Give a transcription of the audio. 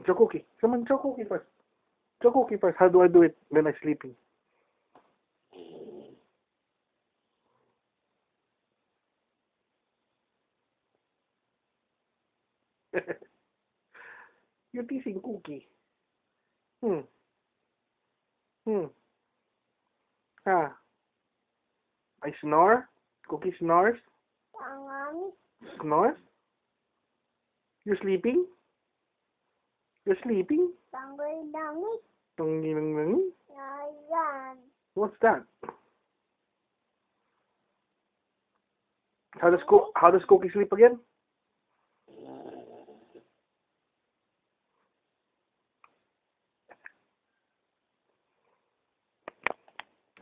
Chow cookie. Come on, chow cookie first. Chow cookie first. How do I do it when I'm sleeping? You're teasing Cookie. Hmm. Hmm. Ah. I snore. Cookie snores. Snores. You're sleeping? You're sleeping? Tanginang. What's that? How does Cookie sleep again?